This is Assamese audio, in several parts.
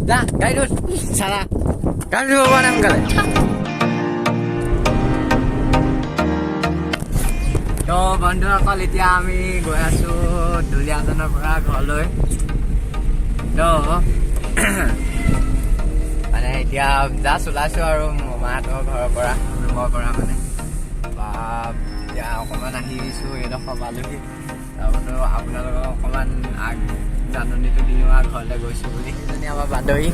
যা গাড়ীটোত চালা গাড়ী ধৰিব পৰা নাই সোনকালে তো বন্ধুসকল এতিয়া আমি গৈ আছো দুলীয়াজানৰ পৰা ঘৰলৈ তো মানে এতিয়া জাষ্ট ওলাইছো আৰু মাহঁতৰ ঘৰৰ পৰা ৰুমৰ পৰা মানে বা এতিয়া অকণমান আহিছোঁ এইডোখৰ পালোহি তাৰপিছত আপোনালোকক অকণমান জাননীটো দিওঁ আৰু ঘৰলৈ গৈছোঁ বুলি সেইজনী আমাৰ বান্ধৱী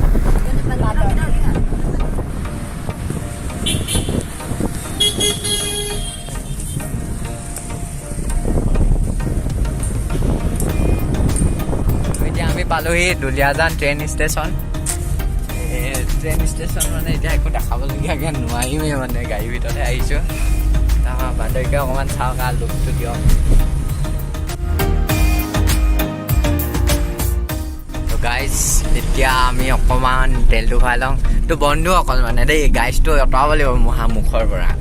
এতিয়া আমি পালোহি দুলীয়াজান ট্ৰেইন ষ্টেচন মানে এতিয়া একো দেখাবলগীয়াকৈ নোৱাৰিমেই মানে গাড়ীৰ ভিতৰতে আহিছোঁ আমাৰ বান্ধৱীকে অকণমান চাওক আৰু লুকটো দিয়ক গাইজ এতিয়া আমি অকণমান তেলটো খুৱাই লওঁ তো বন্ধু অকল মানে দেই গাইজটো অঁতৰাব লাগিব মুখৰ পৰা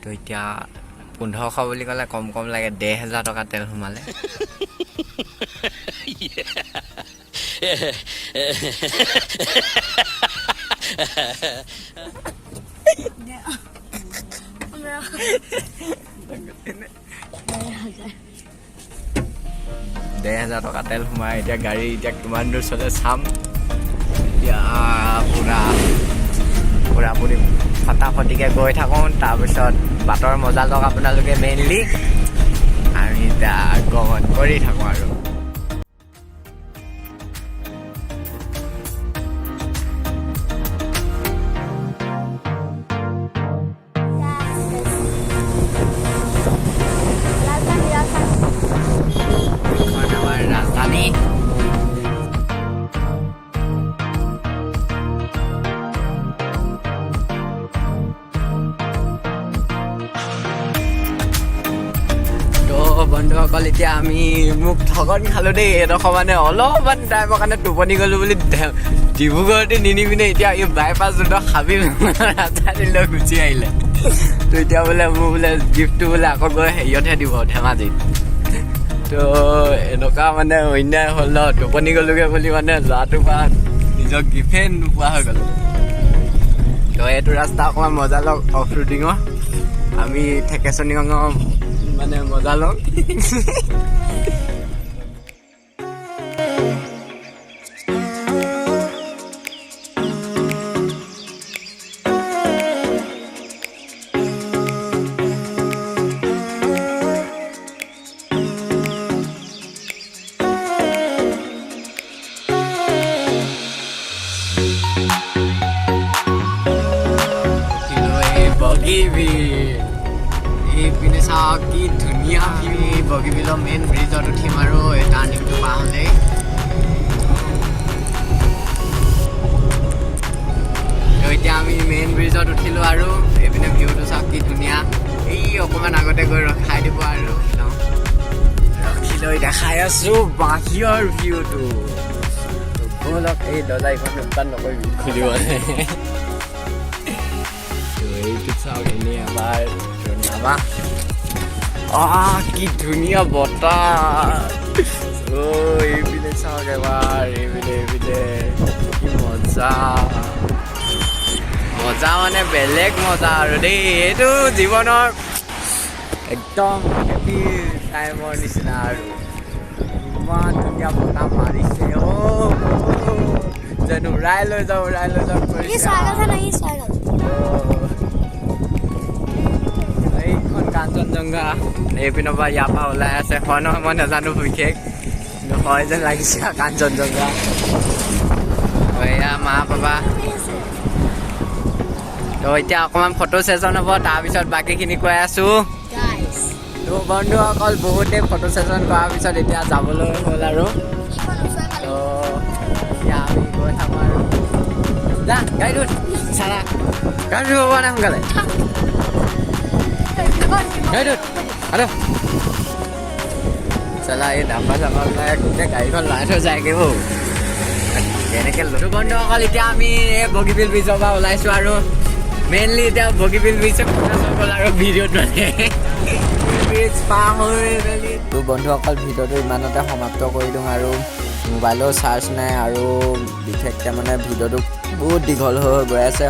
তো এতিয়া 1500 বুলি ক'লে কম লাগে 10,000 টকা তেল সোমালে $10,000 টকা তেল সোমাই এতিয়া গাড়ী এতিয়া কিমান দূৰ চলে চাম এতিয়া পুৰা ফটাফটিকৈ গৈ থাকোঁ তাৰপিছত বাটৰ মজা লওক আপোনালোকে মেইনলি আমি এতিয়া গমন কৰি থাকোঁ আৰু বন্ধুসকল এতিয়া আমি মোক ঠগন খালোঁ দেই এডোখৰ মানে অলপমান টাইমৰ কাৰণে টোপনি গ'লোঁ বুলি ডিব্ৰুগড়তে নিনি পিনে এতিয়া এই বাইপাছ যোনটো হাবি ৰাস্তাদি লৈ গুচি আহিলে তো এতিয়া বোলে মোৰ বোলে গিফ্টটো বোলে আকৌ গৈ হেৰিয়তহে দিব ধেমাজিত তো এনেকুৱা মানে অন্যায় হ'ল ন টোপনি গ'লোগৈ বুলি মানে ল'ৰাটোৰ পৰা নিজৰ গিফ্টে নোপোৱা হৈ গ'লোঁ তো এইটো ৰাস্তা অকণমান মজা লওক অফ ৰোডিঙৰ আমি ঠেকেচনি মানে মজা লওঁ এইপিনে চাওক কি ধুনীয়া বগীবিলৰ মেইন ব্ৰিজত উঠিম আৰু এই টাৰ্ণিংটো পাৰ হ'লেই এতিয়া আমি মেইন ব্ৰিজত উঠিলোঁ আৰু এইপিনে ভিউটো চাওক কি ধুনীয়া এই অকণমান আগতে গৈ ৰখাই দিব আৰু ৰখি লৈ দেখাই আছোঁ বাহিৰৰ ভিউটো ব'লক এই দৰ্জা ইখন উৎপাত নকৰিবি খুলিব এইটো চাওক এনেই এবাৰ নামা কি ধুনীয়া বতাহ এইপিনে চাওক এবাৰ এইপিনে কি মজা মানে বেলেগ মজা আৰু দেই এইটো জীৱনৰ একদম হেপী টাইমৰ নিচিনা আৰু ইমান ধুনীয়া বতাহ মাৰিছে যেন উৰাই লৈ যাওঁ কৰিছে এইখন কাঞ্চনজংঘা এইপিনৰ পৰা ইয়াৰ পৰা ওলাই আছে হয় নহয় মই নাজানো বিশেষ হয় যেন লাগিছে কাঞ্চনজংঘা এয়া মা পাপা তো এতিয়া অকণমান ফটো ছেশ্যন হ'ব তাৰপিছত বাকীখিনি কৈ আছোঁ তো বন্ধুসকল বহুতেই ফটো ছেশ্যন কৰাৰ পিছত এতিয়া যাবলৈ হ'ল আৰু তো এতিয়া আমি গৈ থাকোঁ আৰু যা গাড়ীটোত চালা গাড়ী ধৰিব পৰা নাই সোনকালে গাড়ীটোত আৰু চালা এই ডাম্পাৰ চাম্পাৰবিলাক গোটেই গাড়ীখন লৰাই থৈ যায়গৈ তেনেকৈ বন্ধুসকল এতিয়া আমি এই বগীবিল ব্ৰিজৰ পৰা ওলাইছোঁ আৰু মেইনলি এতিয়া বগীবিল ব্ৰিজৰ কথা গ'ল আৰু ভিডিঅ'ত মানে ব্ৰিজ পাৰ হৈ মেলি তো বন্ধুসকল ভিডিঅ'টো ইমানতে সমাপ্ত কৰি দিওঁ আৰু মোবাইলো চাৰ্জ নাই আৰু ঠেককৈ মানে ভিডিঅ'টো বহুত দীঘল হৈ গৈ আছে